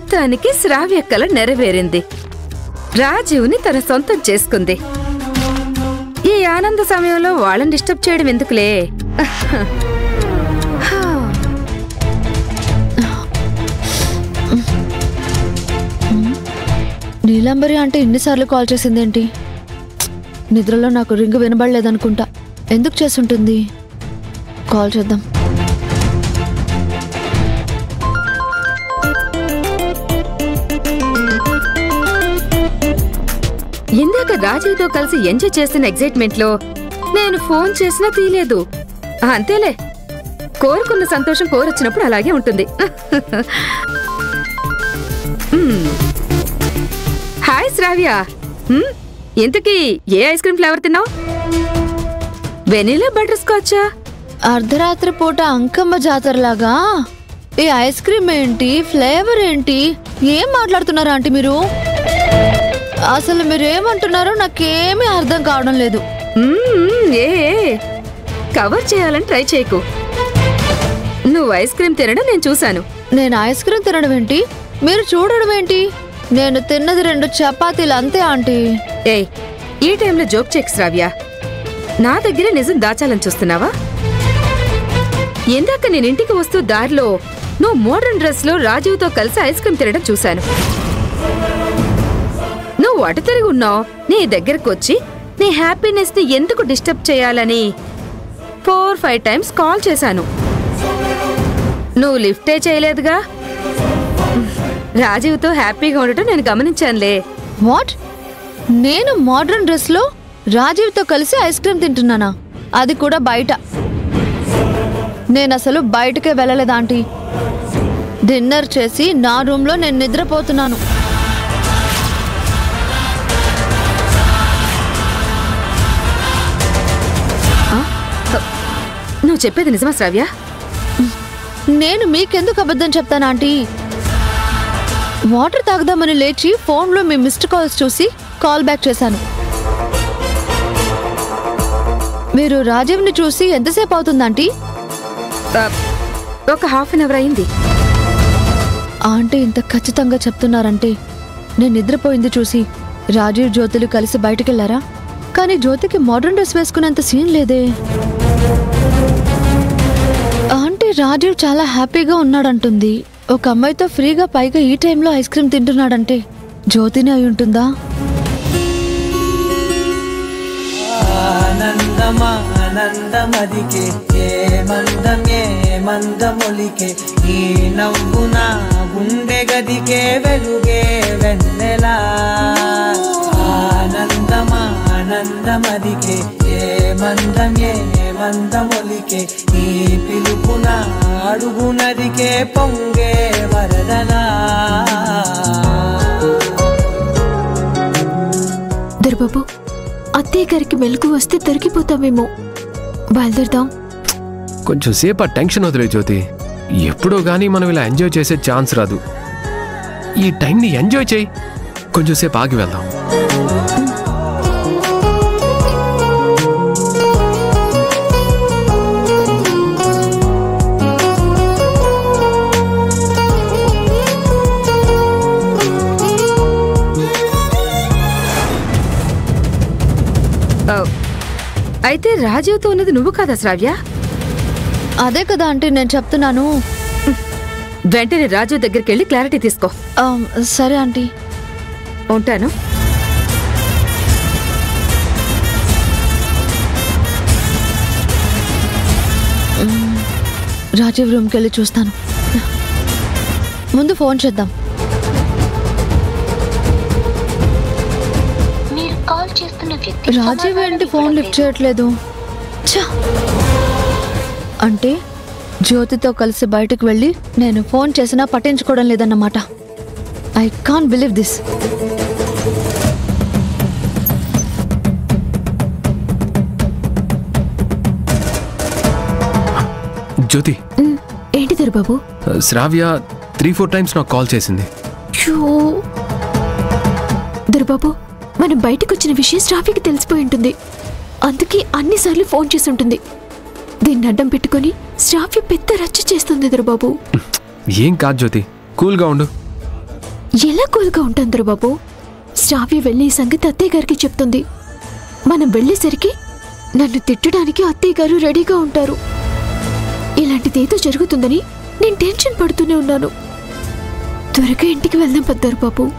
మొత్తానికి శ్రావ్య కల నెరవేరింది. రాజీవ్ని తన సొంతం చేసుకుంది. ఈ ఆనంద సమయంలో వాళ్ళని డిస్టర్బ్ చేయడం ఎందుకులే. నీలాంబరి అంటే ఇన్నిసార్లు కాల్ చేసిందేంటి? నిద్రలో నాకు రింగ్ వినబడలేదనుకుంటా. ఎందుకు చేసుంటుంది? కాల్ చేద్దాం. ఇందాక రాజీవ్తో కలిసి ఎంజాయ్ చేసిన ఎగ్జైట్మెంట్ లో నేను ఫోన్ చేసినా తీయలేదు. అంతేలే, కోరుకున్న సంతోషం కోరొచ్చినప్పుడు అలాగే ఉంటుంది. హాయ్ శ్రావ్య, ఇంతకీ ఏ ఐస్ క్రీమ్ ఫ్లేవర్ తిన్నావు? వెనిలా బటర్ స్కాచా? అర్ధరాత్రి పూట అంకమ్మ జాతరలాగా ఈ ఐస్ క్రీమ్ ఏంటి, ఫ్లేవర్ ఏంటి, ఏం మాట్లాడుతున్నారా ఆంటీ మీరు? అసలు మీరేమంటున్నారో నాకేమీ అర్థం కావడం లేదు. ఏ కవర్ చేయాలని ట్రై చేయకు. నువ్వు ఐస్ క్రీమ్ తినడం నేను చూశాను. నేను ఐస్ క్రీమ్ తినడం ఏంటి, మీరు చూడడం ఏంటి? నేను తిన్నది 2 చపాతీలు అంతే ఆంటీ. ఈ టైంలో జోక్ చెక్ శ్రావ్య. నా దగ్గర నిజం దాచాలని చూస్తున్నావా? ఇందాక నేను ఇంటికి వస్తూ దారిలో నువ్వు మోడర్న్ డ్రెస్ లో రాజీవ్తో కలిసి ఐస్ క్రీమ్ తినడం చూశాను. నువ్వు అటు తిరిగి ఉన్నావు. నీ దగ్గరకు వచ్చి నీ హ్యాపీనెస్ ని ఎందుకు డిస్టర్బ్ చేయాలని 4-5 టైమ్స్ కాల్ చేశాను. నువ్వు లిఫ్టే చేయలేదుగా. రాజీవ్తో హ్యాపీగా ఉండటం నేను గమనించానులే. వాట్? నేను మోడర్న్ డ్రెస్ లో రాజీవ్తో కలిసి ఐస్ క్రీమ్ తింటున్నానా? అది కూడా బయట. నేను అసలు బయటకే వెళ్ళలేదు ఆంటీ. డిన్నర్ చేసి నా రూమ్ లో నేను నిద్రపోతున్నాను. నువ్వు చెప్పేది నిజమా శ్రావ్య? నేను మీకెందుకు అబద్ధం చెప్తాను ఆంటీ? వాటర్ తాగుదామని లేచి ఫోన్లో మీ మిస్డ్ కాల్స్ చూసి కాల్ బ్యాక్ చేశాను. మీరు రాజీవ్ని చూసి ఎంతసేపు అవుతుంది ఆంటీ? ఒక ½ అన్ అవర్ అయింది. ఆంటీ ఇంత ఖచ్చితంగా చెప్తున్నారంటే నేను నిద్రపోయింది చూసి రాజీవ్ జ్యోతులు కలిసి బయటకెళ్లారా? కానీ జ్యోతికి మోడర్న్ డ్రెస్ వేసుకునేంత సీన్ లేదే. ఆంటీ రాజీవ్ చాలా హ్యాపీగా ఉన్నాడంటుంది. ఒక అమ్మాయితో ఫ్రీగా, పైగా ఈ టైంలో ఐస్ క్రీమ్ తింటున్నాడంటే జ్యోతిని అయి ఉంటుందా? ఆనందమానందమదికే ఏ మందమే మందమొలికే ఈ నవ్వు నా గుండె గదికే వెలుగే వెన్నెలా. ఆనందమానందమదికే ఏ మందమే మందమొలికే ఈ పిలుపున అడుగు నదికే పొంగే వరదలా. దొరబాబు, అత్తయ్య గారికి మెలకు వస్తే దొరికిపోతామేమో. బయలుదేరదాం. కొంచెం సేపు ఆ టెన్షన్ వదిలే జ్యోతి. ఎప్పుడో గానీ మనం ఇలా ఎంజాయ్ చేసే ఛాన్స్ రాదు. ఈ టైంని ఎంజాయ్ చేయి. కొంచెం సేపు ఆగి వెళ్దాం. అయితే రాజీవ్తో ఉన్నది నువ్వు కాదా శ్రావ్య? అదే కదా అంటే నేను చెప్తున్నాను. వెంటనే రాజీవ్ దగ్గరికి వెళ్ళి క్లారిటీ తీసుకో. సరే ఆంటీ, ఉంటాను. రాజీవ్ రూమ్కి వెళ్ళి చూస్తాను. ముందు ఫోన్ చేద్దాం. రాజీవ్ ఏంటి ఫోన్ లిఫ్ట్ చేయట్లేదు? అంటే జ్యోతితో కలిసి బయటకు వెళ్ళి నేను ఫోన్ చేసినా పట్టించుకోవడం లేదన్నమాట. I can't believe this. Jyothi, ఏంటి దొరబాబు? శ్రావ్య 3-4 టైమ్స్ నాకు కాల్ చేసింది. దొరబాబు, మనం బయటకు వచ్చిన విషయం శ్రావ్యకి తెలిసిపోయి ఉంటుంది. అందుకే అన్నిసార్లు ఫోన్ చేసి ఉంటుంది. దీన్ని అడ్డం పెట్టుకుని శ్రావ్య పెద్ద రచ్చ చేస్తుంది దొరబాబు. ఏం కాదు జ్యోతి, కూల్గా ఉండు. ఎలా కూల్గా ఉంటుంది బాబు? శ్రావ్య వెళ్ళి ఈ సంగతి అత్తయ్య గారికి చెప్తుంది. మనం వెళ్ళేసరికి నన్ను తిట్టడానికి అత్తయ్య గారు రెడీగా ఉంటారు. ఇలాంటిదేదో జరుగుతుందని నేను టెన్షన్ పడుతూనే ఉన్నాను. త్వరగా ఇంటికి వెళ్దాం పద్దారు బాబు.